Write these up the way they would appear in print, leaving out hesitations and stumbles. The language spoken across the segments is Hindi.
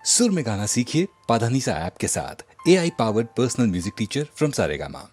सुर में गाना सीखिए पाधानीसा ऐप के साथ। AI powered personal music teacher from Saregama.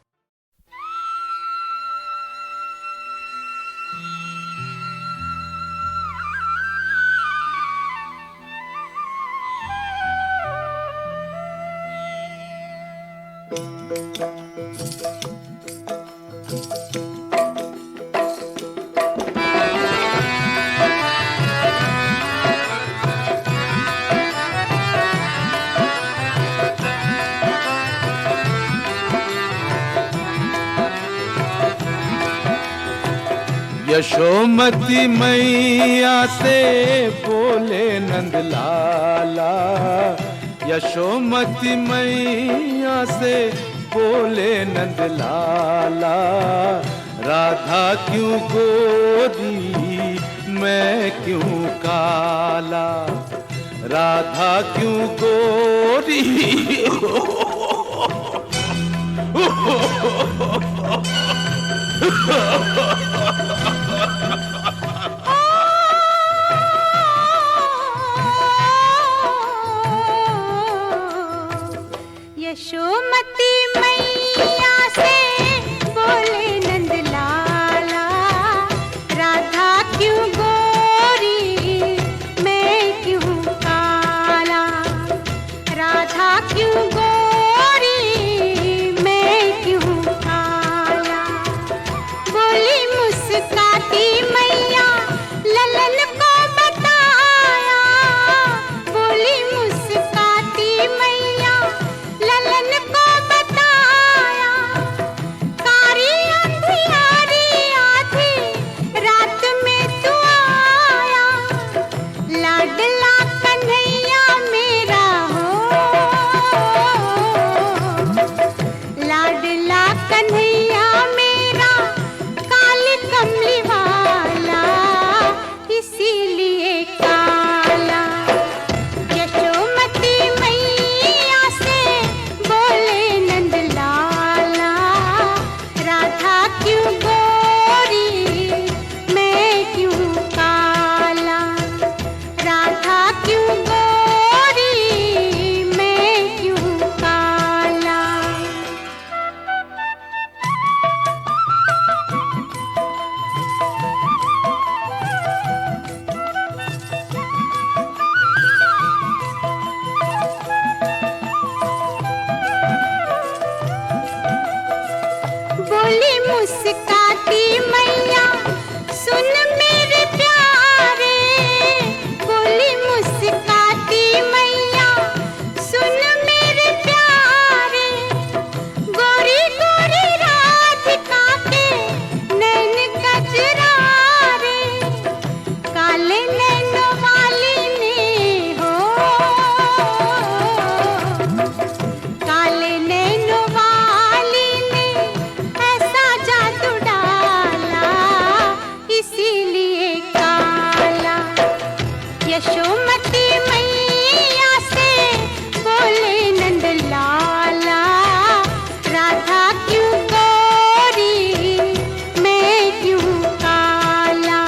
Yashomati मैया से बोले नंदलाला, यशोमती मैया से बोले नंदलाला, राधा क्यों गोरी मैं क्यों काला, राधा क्यों गोरी यशोमती मैया से बोले नंदलाला, राधा क्यों गोरी मैं क्यों काला, राधा क्यों गोरी मैं क्यों काला। बोली मुस्काती मैया ललन को बताया, बोली मुस्काती मैया ललन को बताया, कारी अंधियारी आधी रात में तू आया, लाडला कन्हैया मेरा हो, लाडला कन्हैया मेरा काली कमली वाला इसीलिए काला। यशोमती मैया से बोले नंदलाला, राधा क्यों गोरी मैं क्यों काला, राधा क्यों गोरी मैं क्यों काला। बोली मुस्काती मैया सुन मेरे प्यारे, बोली मुस्काती मैया सुन मेरे प्यारे, गोरी गोरी राधिका के नैन कजरारे, काले नैनों वाली ने हो, काले नैनों वाली ने ऐसा जादू डाला इसीलिए काला। यशोमती मैया से बोले नंदलाला, राधा क्यों गोरी मैं क्यों काला,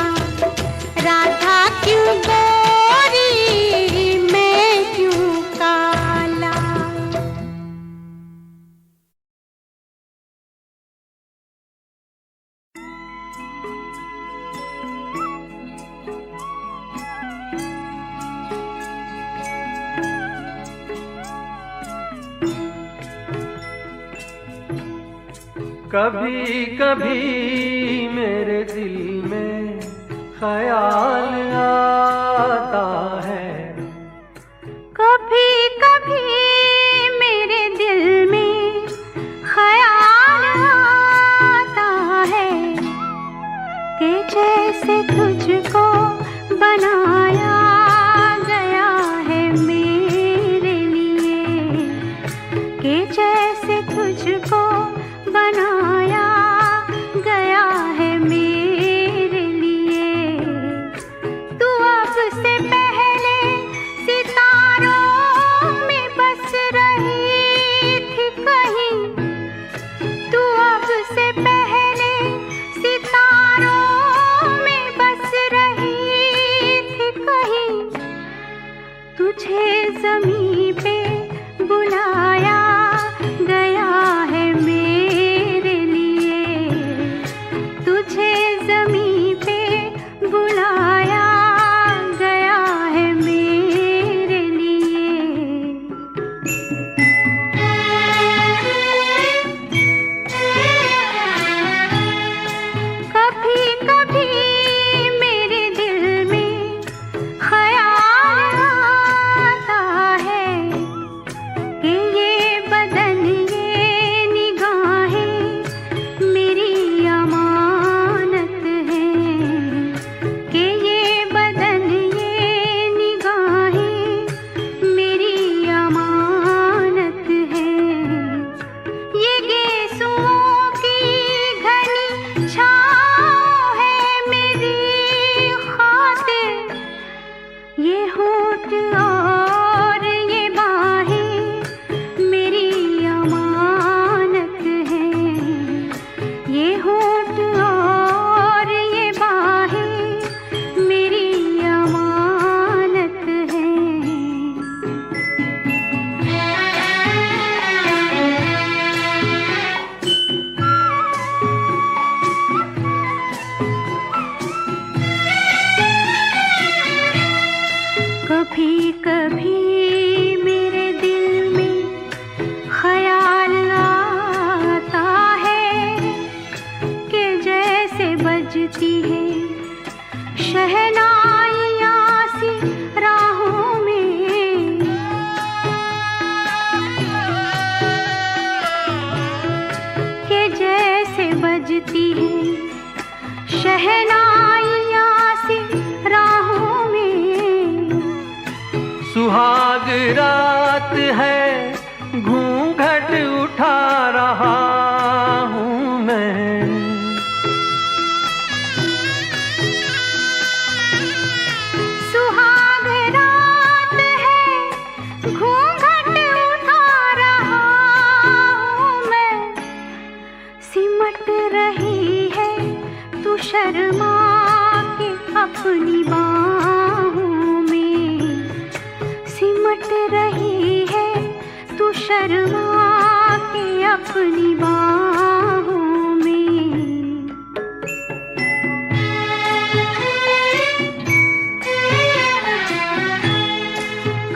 राधा क्यों गोरी मैं क्यों काला। कभी कभी मेरे दिल में ख्याल आता है, कभी कभी मेरे दिल में ख्याल आता है, कि जैसे तुझको बनाया गया है मेरे लिए, कि जैसे तुझको बनाया गया है मेरे लिए। तू अब से पहले ज़मीं पे बुलाया गया है मेरे लिए, तुझे ज़मीं पे बुलाया गया है मेरे लिए। कभी कभी मेरे दिल में ख्याल आता है कि ये बदन ये निगाहें मेरी अमानत है, कि ये बदन ये निगाहें मेरी अमानत है। ये गेसुओं की घनी छाँव है मेरी खातिर, ये होठ और ये बाहें मेरी अमानत है, ये होठ और ये बाहें मेरी अमानत है। कभी कभी मेरे दिल में ख्याल आता है कि जैसे बजती है शहनाइयाँ सी राहों में, कि जैसे बजती है शहनाइयाँ सी राहों में। सुहाग रात है घूंघट उठा रहा हूँ मैं, सुहाग रात है घूंघट उठा रहा हूँ मैं, सिमट रही है तू शर्मा के अपनी बाहों में, सिमट रही है तू शर्मा के अपनी बाहों में।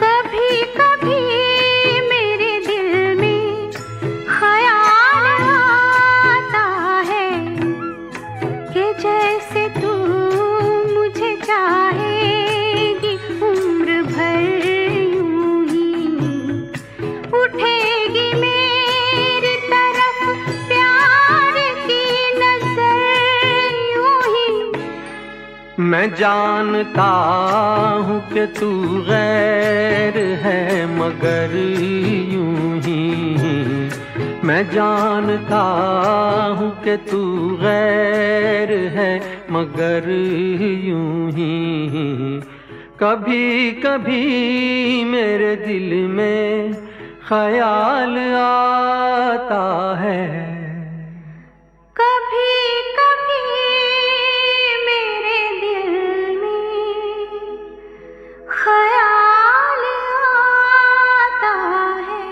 कभी कभी मेरे दिल में ख्याल आता है कि जैसे तू मुझे चाहेगी उम्र भर यूं ही, उठेगी मेरी तरफ प्यार की नजर यूं ही। मैं जानता हूँ कि तू गैर है मगर यूं ही, मैं जानता हूँ कि तू गैर है मगर यूं ही। कभी कभी मेरे दिल में ख्याल आता है, कभी कभी मेरे दिल में ख्याल आता है।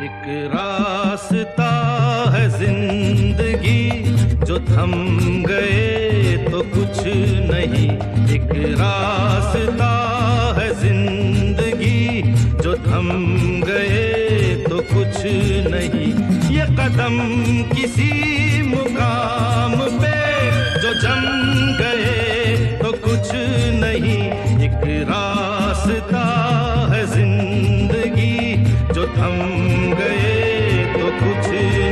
एक रास्ता है जिंदगी जो थम गए तो कुछ नहीं, एक रास्ता है जिंदगी जो थम गए तो कुछ नहीं। ये कदम किसी मुकाम पे जो जम गए तो कुछ नहीं, एक रास्ता है जिंदगी जो थम गए तो कुछ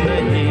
नहीं।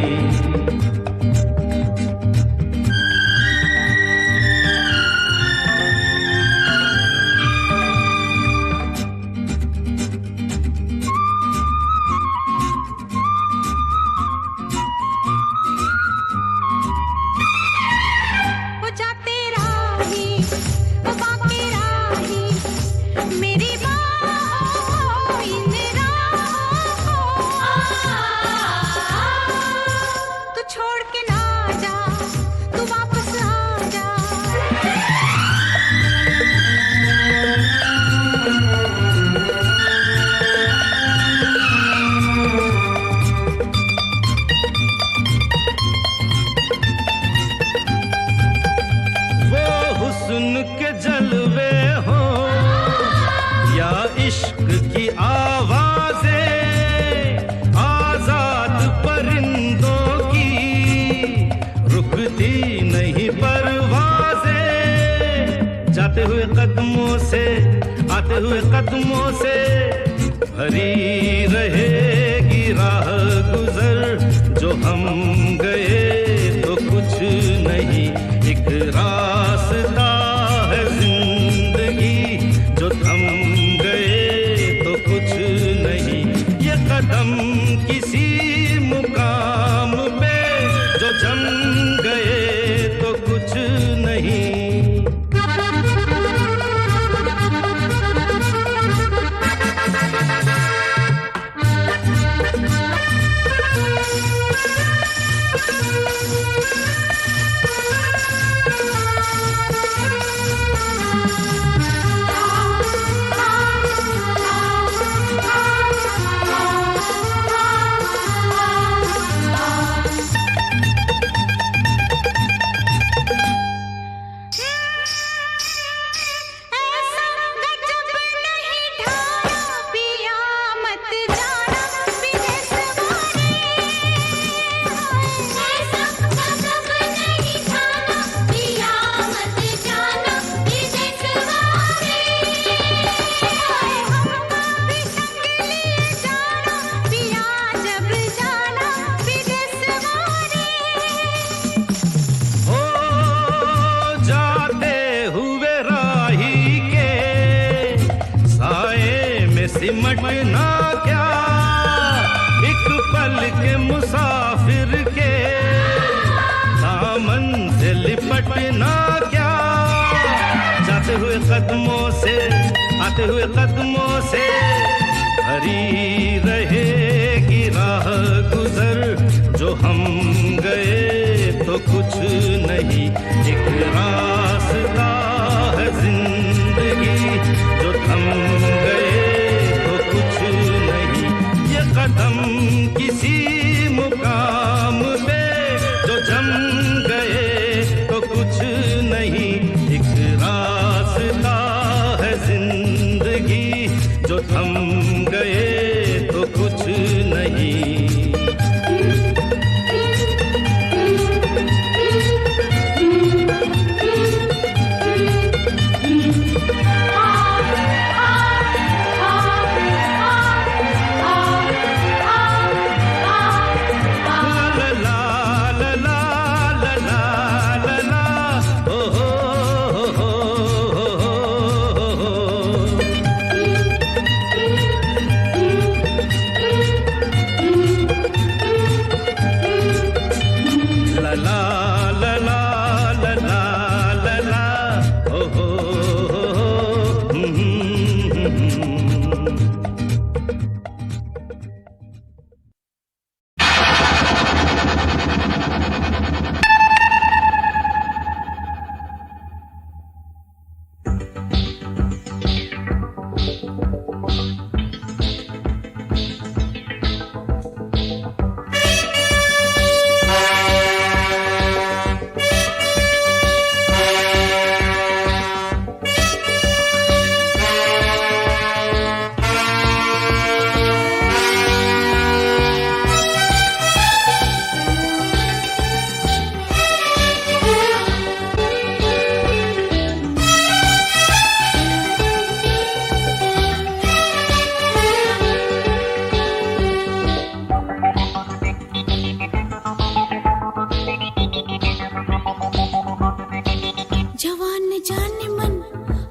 आते हुए कदमों से भरी रहेगी राह गुजर, जो हम गए तो कुछ नहीं, एक रास्ता है जिंदगी, जो थम गए तो कुछ नहीं, ये कदम किसी मुकाम पे जो जम गए तो कुछ नहीं। सिमटना क्या एक पल के मुसाफिर के दामन से लिपटना क्या, जाते हुए कदमों से आते हुए कदमों से भरी रहेगी राह गुजर, जो हम गए तो कुछ नहीं, एक रास्ता है जिंदगी, जो थम गए कदम किसी मुकाम पे जो जम गए तो कुछ नहीं, एक रास्ता है जिंदगी, जो थम गए तो कुछ नहीं।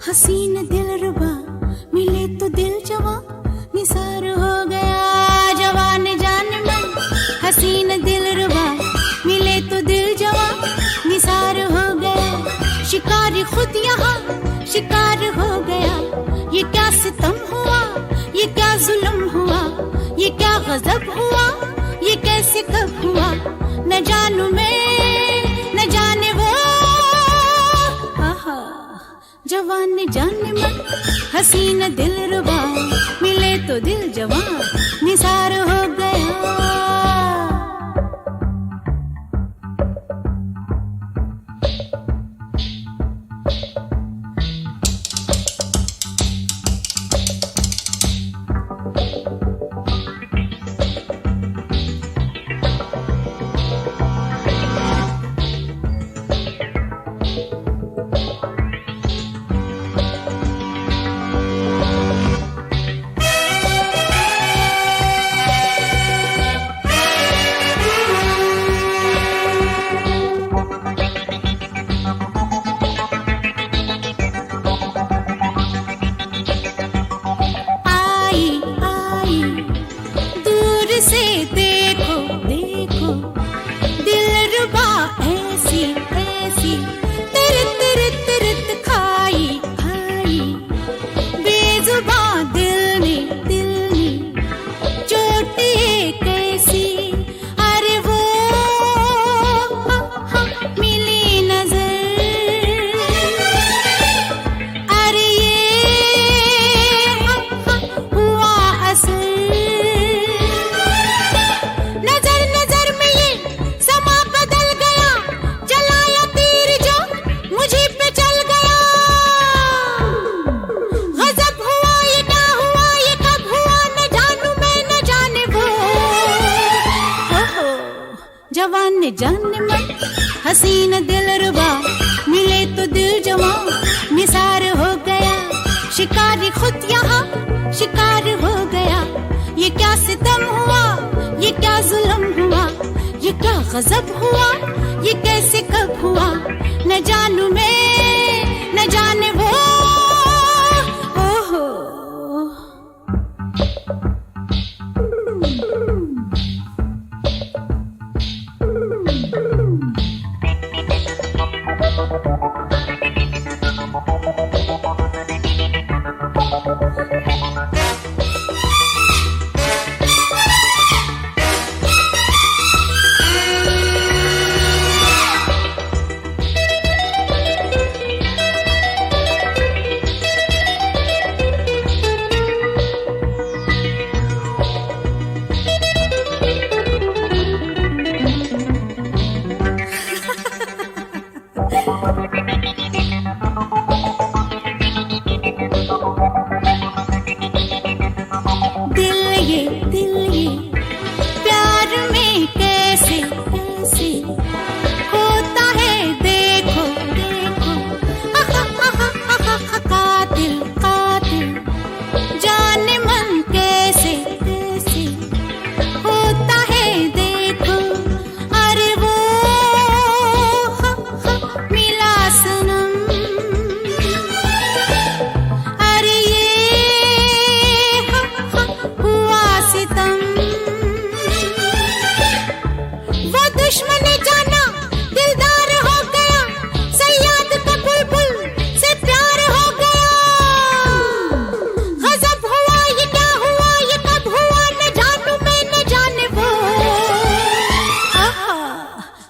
हसीन दिल रुबा मिले तो दिल जवा निसार हो गया। जवान जान मन हसीन दिल रुबा मिले तो दिल जवा निसार हो गया। शिकार खुद यहाँ शिकार हो गया। ये क्या सितम हुआ, ये क्या जुल्म हुआ, ये क्या गजब हुआ, ये कैसे कब हुआ, न जानू मैं न जाने वो। जवान जान मन हसीन दिल रुबा मिले तो दिल जवान निसार हो गया। हसीन दिलरुबा मिले तो दिल जवां निसार हो गया, शिकारी खुद यहाँ शिकार हो गया। ये क्या सितम हुआ, ये क्या जुल्म हुआ, ये क्या गजब हुआ, ये कैसे कब हुआ, न जानू मैं न जाने वो। ओहो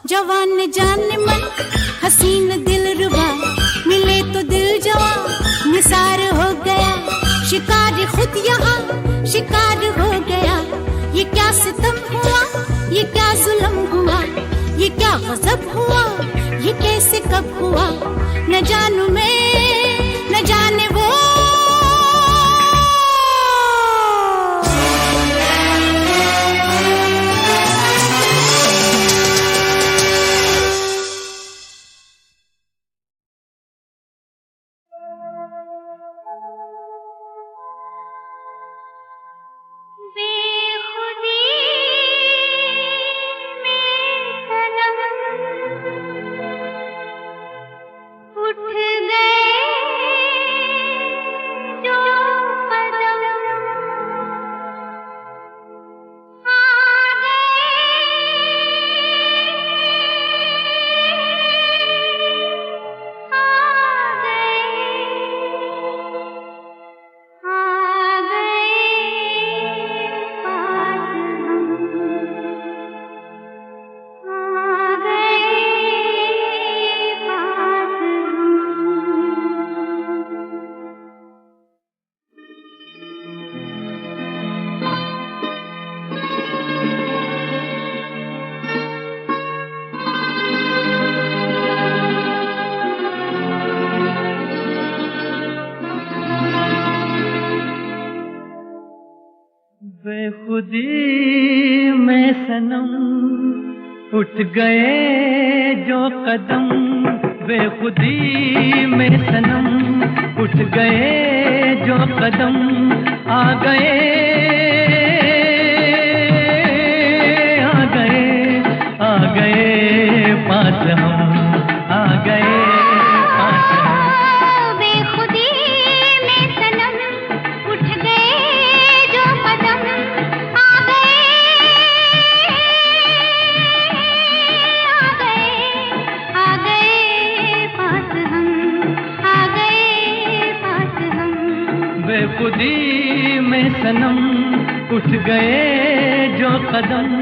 जवान जान मन हसीन दिलरुबा मिले तो दिल जवां निसार हो गया, शिकार खुद यहाँ शिकार हो गया। ये क्या सितम हुआ, ये क्या जुल्म हुआ, ये क्या गजब हुआ, ये कैसे कब हुआ, न जानू मैं न जाने वो। बेखुदी में सनम उठ गए जो कदम, बेखुदी में सनम उठ गए जो कदम, आ गए आ गए आ गए पास हम, आ गए पास हम। बेखुदी में सनम उठ गए जो कदम, आ गए पास हम, आ गए पास हम। बेखुदी में सनम उठ गए जो कदम।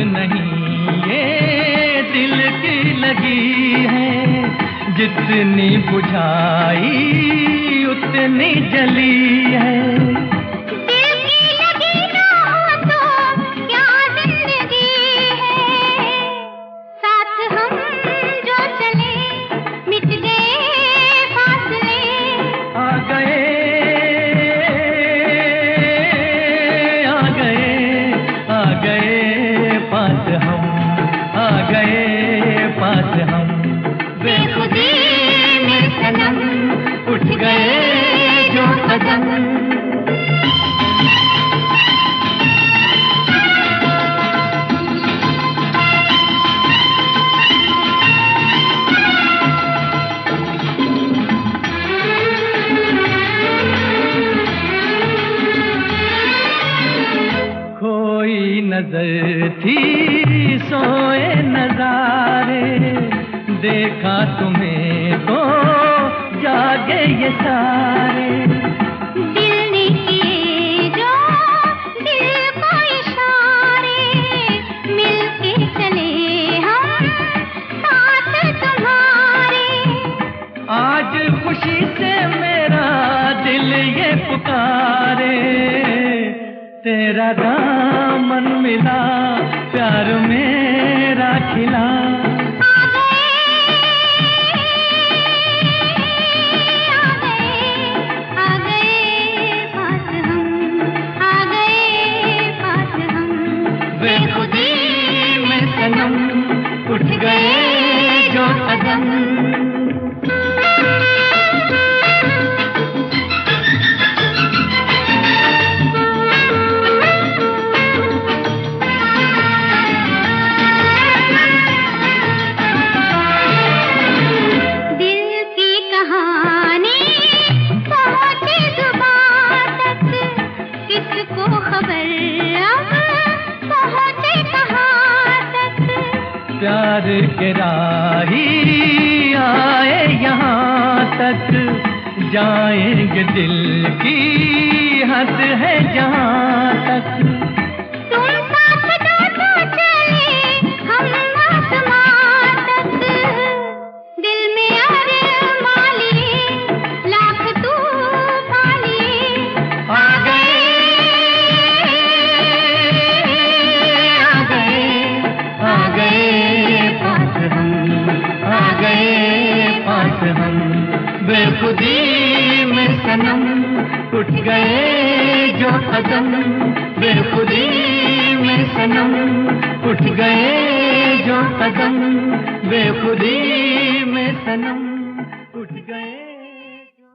नहीं ये दिल की जितनी बुझाई उतनी जली है। दिल की लगी ना हो तो क्या जिंदगी है। साथ हम जो चले मिट गए फासले। आ गए पास हम, आ गए पास हम। बेखुदी में सनम उठ गए जो कदम। खोई नजर थी सोए नजारे, देखा तुम्हें तो जागे ये सारे। दिल ने किए जो दिल को इशारे, मिलके चले हम साथ तुम्हारे। आज खुशी से मेरा दिल ये पुकारे, तेरा दामन मिला प्यार मेरा खिला। उठ गए जो कदम। दिल की कहानी पहुंचे जुबां तक, किसको खबर अब पहुंचे कहां तक। प्यार के राही आए यहाँ तक, जाएंगे दिल की हद है जहाँ तक। तुम साथ दो तो चले हम आसमां तक। दिल में अरमां लिए लाख तूफान लिए। आ गए पास हम, आ गए पास हम। बेखुदी में सनम उठ गए जो कदम। बेखुदी में सनम उठ गए जो कदम। बेखुदी में सनम उठ गए जो।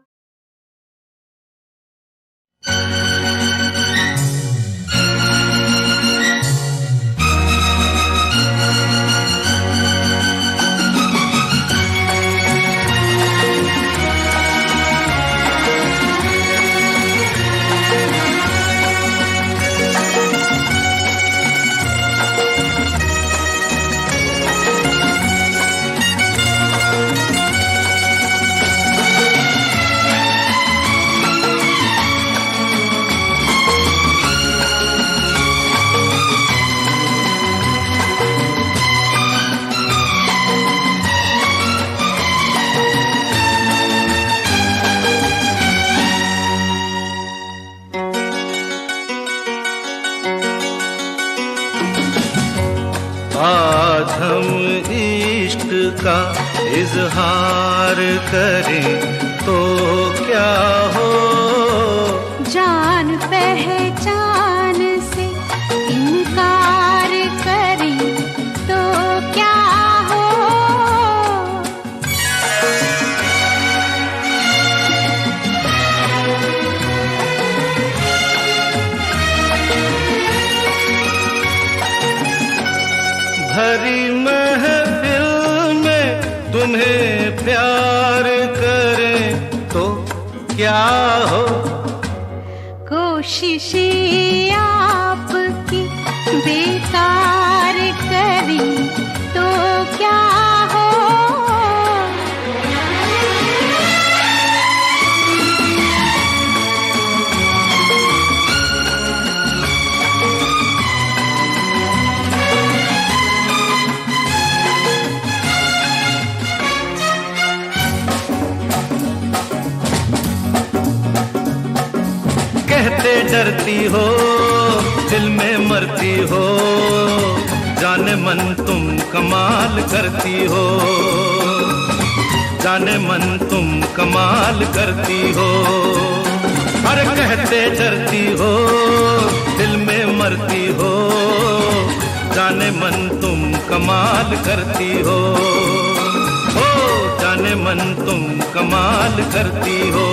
आज हम इश्क का इजहार करें तो क्या हो। जान पहचान से इनकार करें तो क्या हो। भरी महफिल में तुम्हें प्यार करें तो क्या हो। कोशिशें आपकी बेकार करें तो क्या हो। कहते डरती हो दिल में मरती हो, जाने मन तुम कमाल करती हो, जाने मन तुम कमाल करती हो। अरे कहते डरती हो दिल में मरती हो, जाने मन तुम कमाल करती हो, ओ जाने मन तुम कमाल करती हो।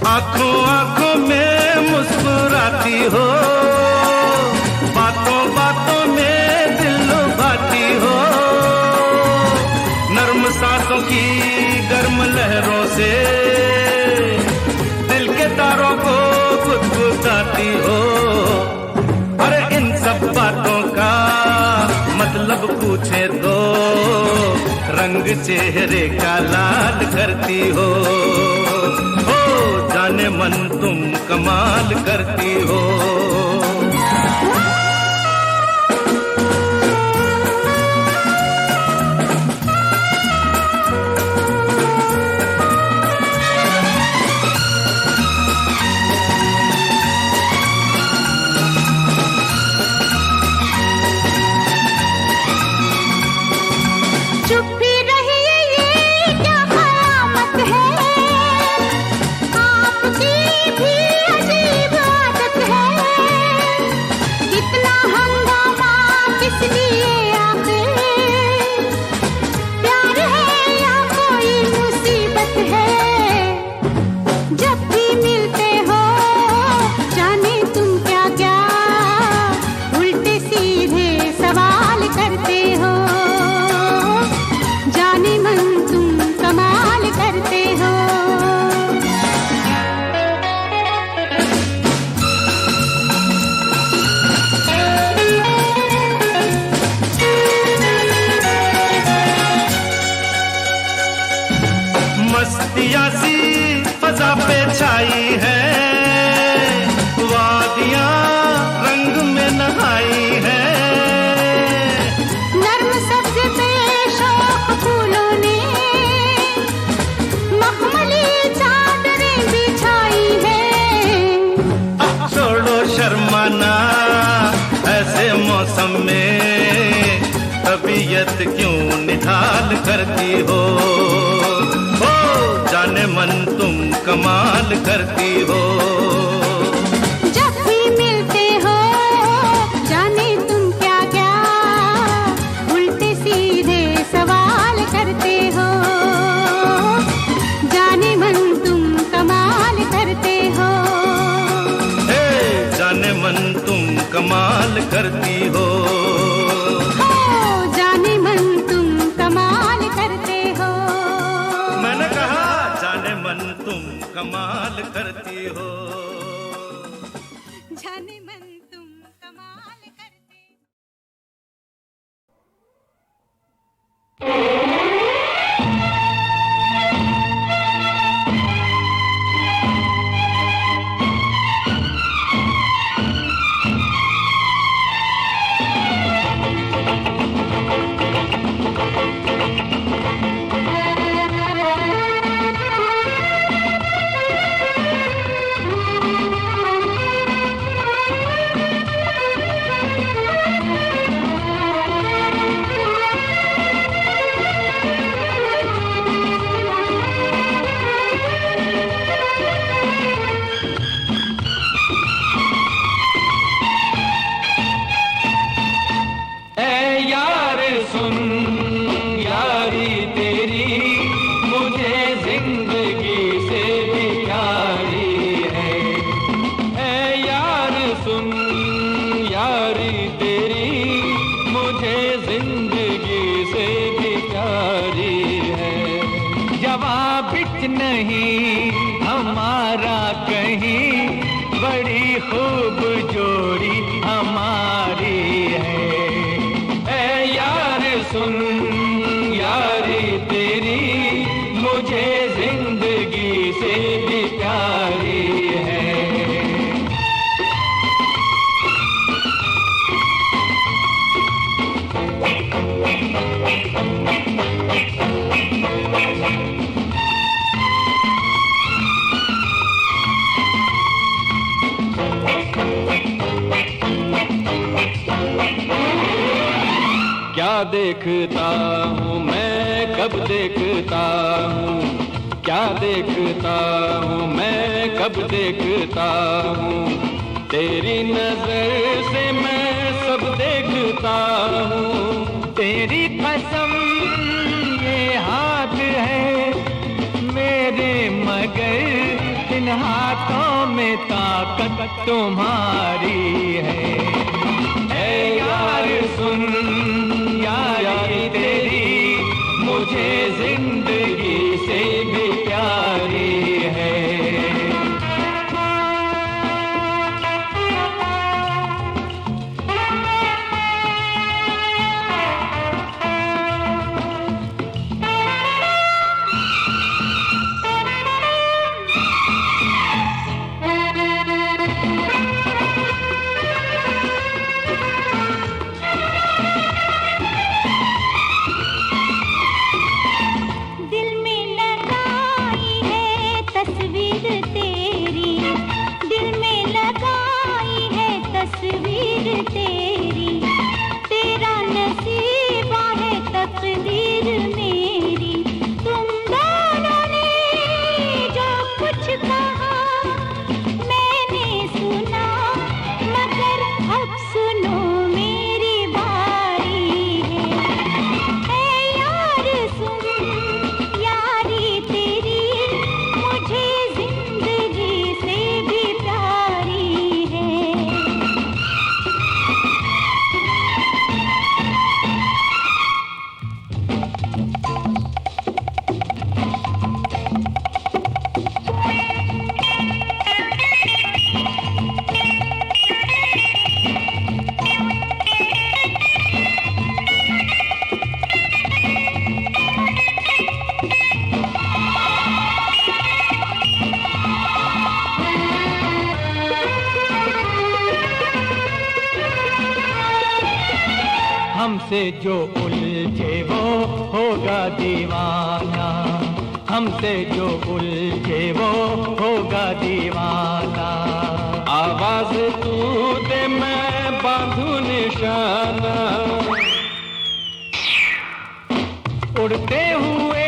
आंखों आंखों में मुस्कुराती हो, बातों बातों में दिल लुभाती हो, नर्म सांसों की गर्म लहरों से दिल के तारों को गुदगुदाती हो। अरे इन सब बातों का मतलब पूछे तो रंग चेहरे का लाल करती हो, जाने मन तुम कमाल करती हो। चुप ही रहिए ये क्या कयामत है, आपकी भी अजीब आदत है। इतना हंगामा किस लिए आखिर, प्यार है या कोई मुसीबत है। जब भी मिलते हो जाने तुम क्या क्या उल्टे सीधे सवाल करते हो, जाने मन तुम कमाल करते हो। मस्तियाँ सी फजा पे छाई है, वादियाँ रंग में नहाई है, नर्म सब्ज पे शौक फूलों ने मखमली चादरें बिछाई है। छोड़ो शर्माना ऐसे मौसम में, तबीयत क्यों निढाल करती हो, ओ जाने मन तुम कमाल करती हो। जब भी मिलते हो जाने तुम क्या क्या उल्टे सीधे सवाल करते हो, जाने मन तुम कमाल करते हो। हे जाने मन तुम कमाल करती हो, हो जाने मन तुम कमाल करते हो। मैंने कहा जाने मन तुम कमाल करती हो। जाने मन तुम कमाल करते हो। नहीं हमारा कहीं, बड़ी खूब जोड़ी हमारी है। ऐ यार सुन यारी तेरी, मुझे जिंदगी से भी प्यारी है। देखता हूँ मैं, कब देखता हूँ, क्या देखता हूँ मैं, कब देखता हूँ। तेरी नजर से मैं सब देखता हूँ। तेरी कसम ये हाथ है मेरे, मगर इन हाथों में ताकत तुम्हारी है। ऐ यार सुन, यारी तेरी मुझे जिंदगी से भी प्यारी है। हमसे जो उलझे वो होगा दीवाना, हमसे जो उलझे वो होगा दीवाना। आवाज तू दे मैं बांधू निशाना, उड़ते हुए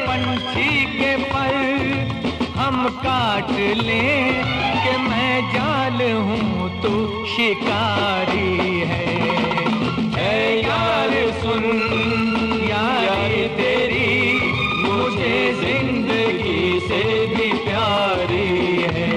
पंछी के पर हम काट लें कि मैं जाल हूँ तू शिकारी है। ऐ यार सुन, यारी तेरी मुझे जिंदगी से भी प्यारी है।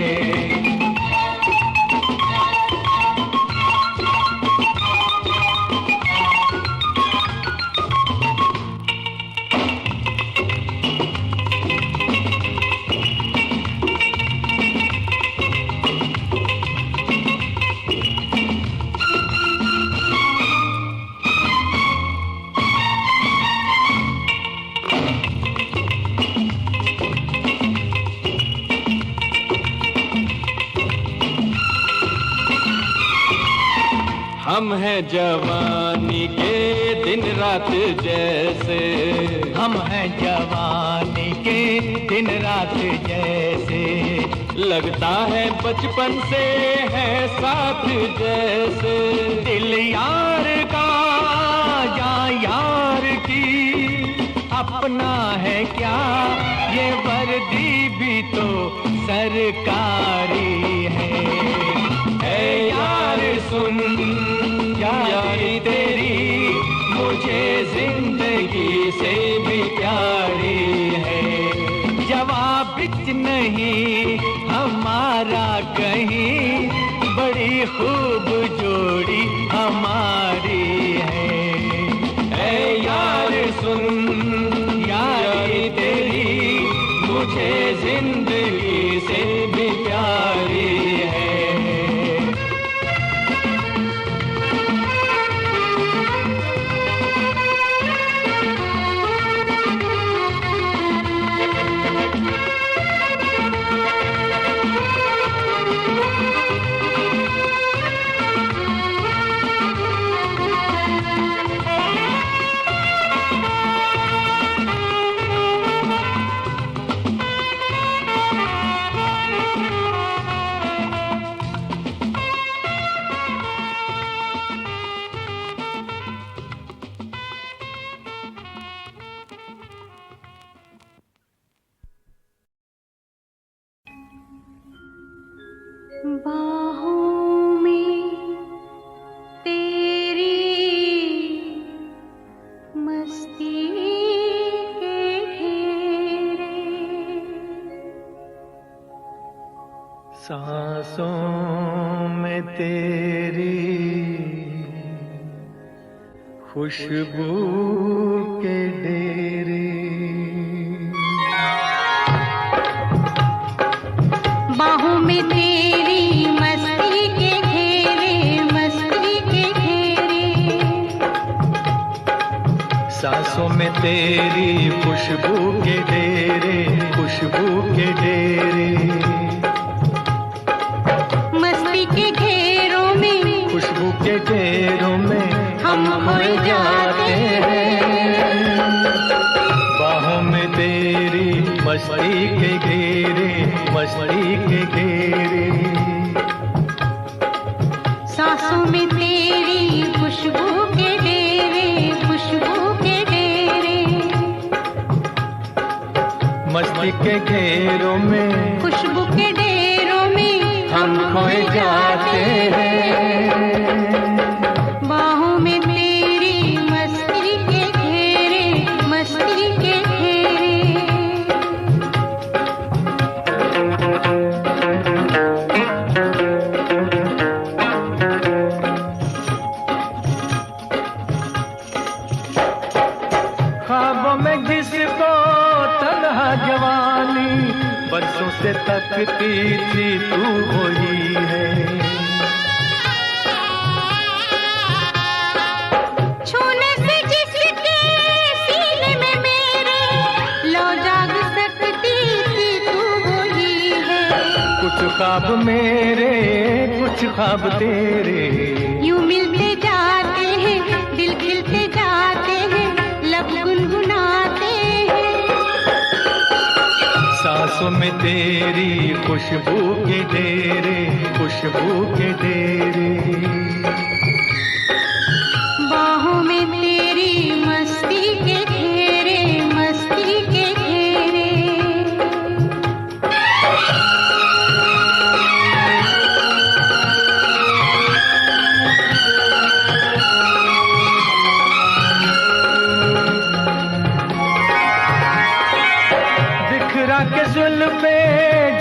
हम हैं जवानी के दिन रात जैसे, हम हैं जवानी के दिन रात जैसे। लगता है बचपन से है साथ जैसे। दिल यार का या यार की अपना है क्या, ये वर्दी भी तो सरकारी है। ऐ यार सुन, यारी तेरी मुझे जिंदगी से भी प्यारी है। जवाब बिच नहीं हमारा कहीं, बड़ी खूब जोड़ी हमारी है। ऐ यार सुन, यारी तेरी मुझे जिंदगी से भी प्यारी है। सांसों में तेरी खुशबू के डेरे, बाहों में तेरी मस्ती के घेरे, मस्ती के घेरे, सांसों में तेरी खुशबू के डेरे, खुशबू के डेरे, मस्ती के घेरों में, खुशबू के घेरों में हम खोए जाते हैं। बाहों में तेरी मस्ती के घेरे, मस्ती के घेरे, सांसों में तेरी खुशबू के डेरे, खुशबू के डेरे, मस्ती के घेरों में, खुशबू के डेरों में हम खोए जाते हैं। बाहों में तेरी मस्ती के घेरे, मस्ती के घेरे, ख्वाबों में जिसको तन्हा जवानी बरसों से तकती थी तू वही है। छूने से जिसके सीने में मेरे लो जाग सकती थी तू वही है। कुछ ख्वाब मेरे, कुछ ख्वाब तेरे, यूं मिलते जाते हैं, दिल खिलते जाते हैं, लब गुनगुनाते हैं। सांसों में तेरी खुशबू के डेरे, खुशबू के डेरे, बाहों में तेरी मस्ती के घेरे, मस्ती के घेरे, बिखरा के जुल्फे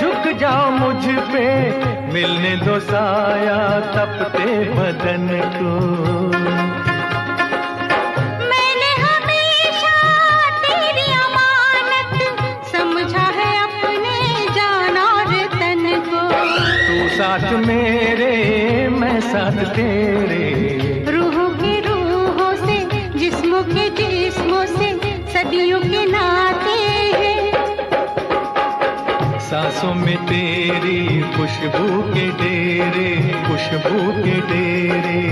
झुक जाओ मुझ पे, मिलने दो साया तपते बदन को। मैंने हमेशा तेरी अमानत समझा है अपने जान और तन को। तू साथ मेरे, मैं साथ तेरे, रूहों की रूहों से, जिस्मों के जिस्मों से सदियों के नाते हैं। सांसों में तेरी खुशबू के डेरे, खुशबू के डेरे,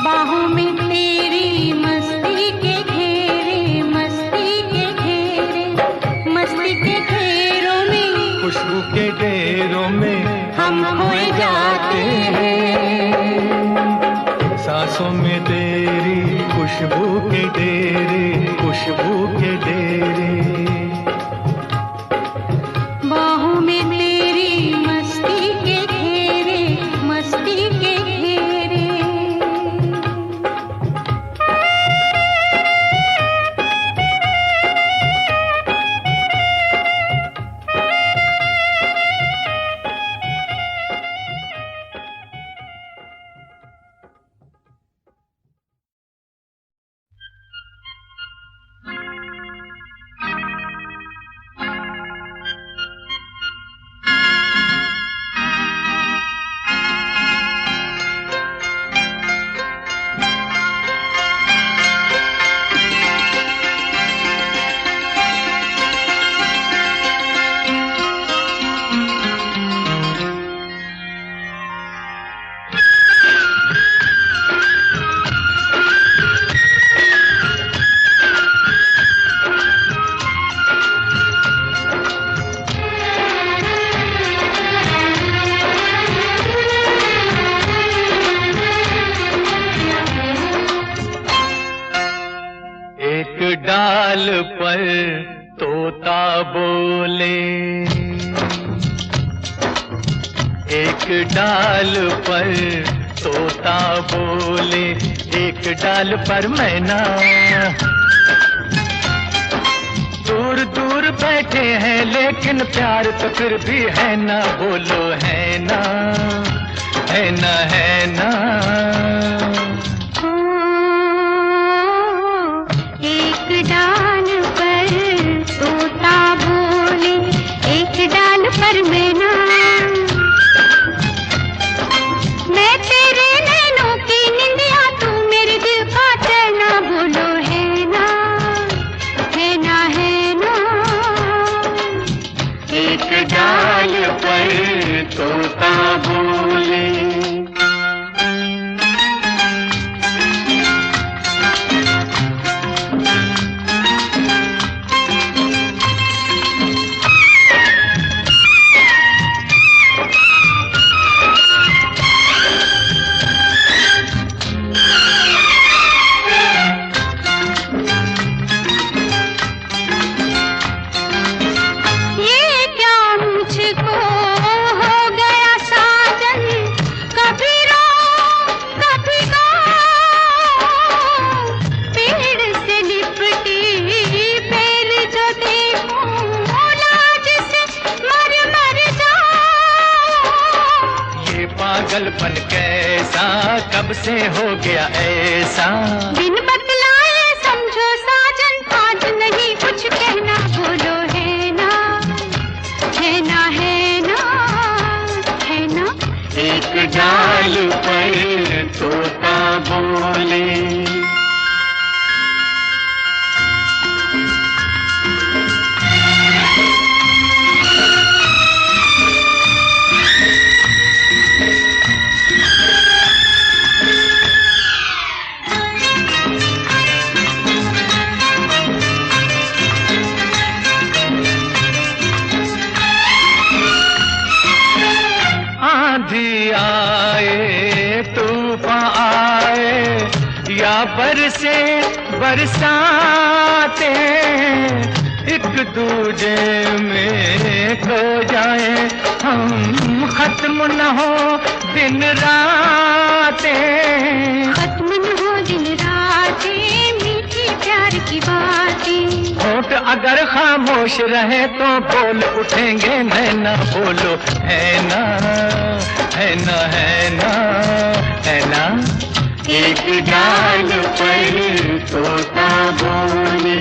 बाहों में तेरी मस्ती के घेरे, मस्ती के घेरे, मस्ती के घेरों में खुशबू के डेरों में हम खोए जाते हैं। सांसों में तेरी खुशबू के डेरे, खुशबू के डेरे, बाहों में तेरी मस्ती के घेरे, मस्ती के घेरे, डाल पर तोता बोले, एक डाल पर तोता बोले, एक डाल पर मैना, दूर दूर बैठे हैं लेकिन प्यार तो फिर भी है ना, बोलो है ना, है ना, है ना। एक डाल पर तोता बोले, एक डाल पर मैना, मैं तेरे नैनों की निंदिया, तू मेरे दिल का चैना, बोलो है ना, है ना, है ना। एक डाल पर तोता बोले। पागलपन कैसा कब से हो गया ऐसा, बिन बतलाए समझो साजन, आज नहीं कुछ कहना, बोलो है ना, है ना, है ना, है ना। एक डाल पर तोता बोले। आंधी आए तूफान आए या बरसे बरसाते, एक दूजे में खो जाए हम, खत्म न हो दिन रातें, खत्म न हो दिन रातें, मीठी प्यार की बातें। होठ अगर खामोश रहे तो बोल उठेंगे नैना, बोलो है ना, है ना, है ना, है ना। एक डाल पर तोता बोले।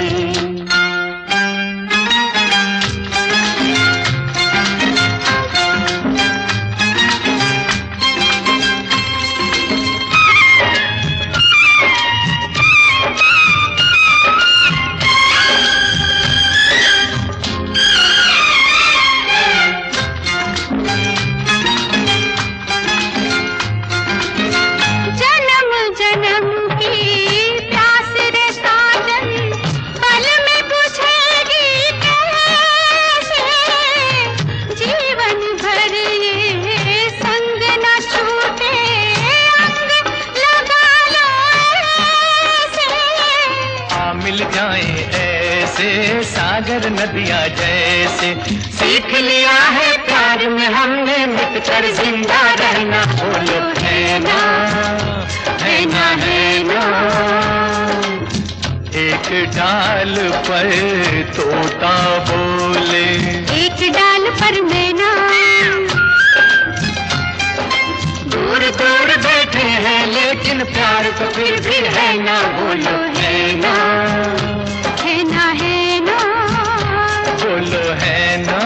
सागर नदियाँ जैसे, सीख लिया है प्यार में हमने मिटकर जिंदा रहना, बोलो है ना, है ना, है ना। एक डाल पर तोता बोले, एक डाल पर मैना, दूर दूर बैठे हैं लेकिन प्यार तो फिर भी है ना, बोलो है ना, है ना, है ना, बोलो है ना,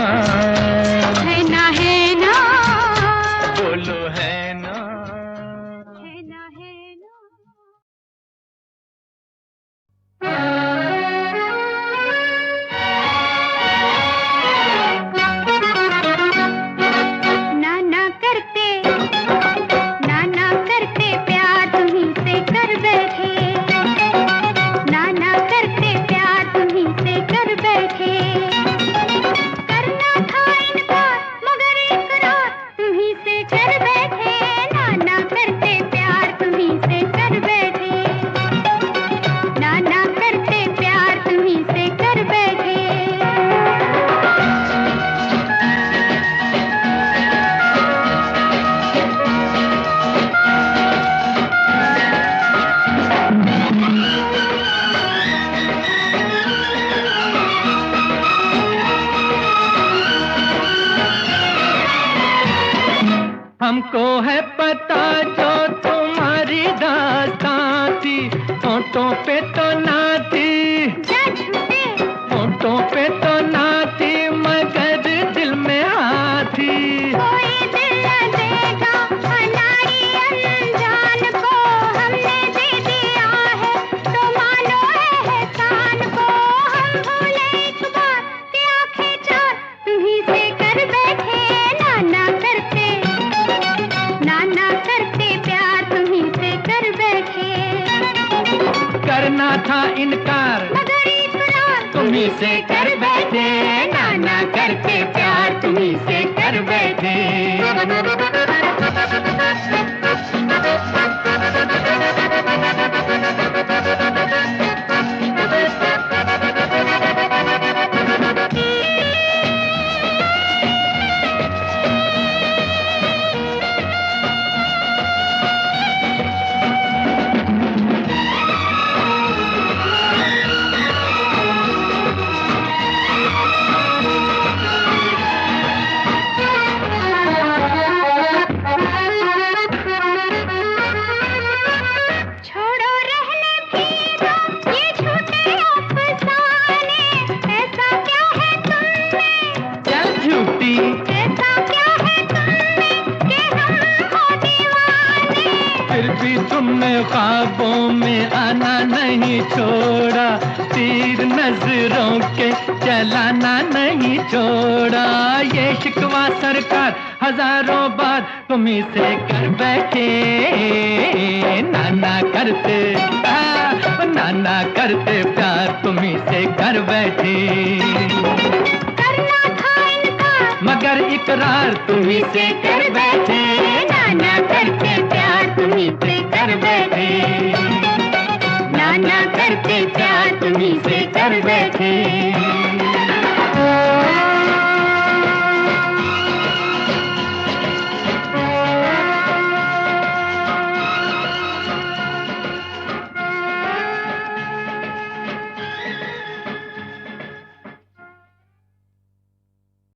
है ना, है ना, बोलो है ना, है ना, है ना। नाना करते प्यार तुम्हीं से कर बैठे, नाना हमको है पता जो तुम्हारी दास्तां थी, होठों पे तो ना थी, होठों पे तो ना थी, मगर दिल में आती। कोई दिल न देगा अनाड़ी अनजान को, हमने दे दिया है तो मानो एहसान को। हम भूले एक बार कि आंखें चार तुम्हीं से कर बैठे, नाना करते प्यार तुम्हीं से कर बैठे। करना था इनकार मगर इकरार तुम्हीं से कर बैठे, नाना करके प्यार तुम्हीं से कर बैठे। छोड़ो रहने भी दो ये झूठे अफसाने, ऐसा क्या है तुमने, चल झूठी ऐसा क्या है तुमने कि हम हो दीवाने। फिर भी तुमने ख्वाबों में आना नहीं छोड़ा, तीर नजरों के चलाना नहीं छोड़ा। ये शिकवा सरकार हजारों बार तुम्हीं से कर बैठे, नाना करते नाना करते प्यार तुम्हीं से कर बैठे। करना था इनकार मगर इकरार तुम्हीं से कर बैठे, नाना करते प्यार तुम्हीं से कर बैठे, नाना करते प्यार तुम्हीं से कर बैठे।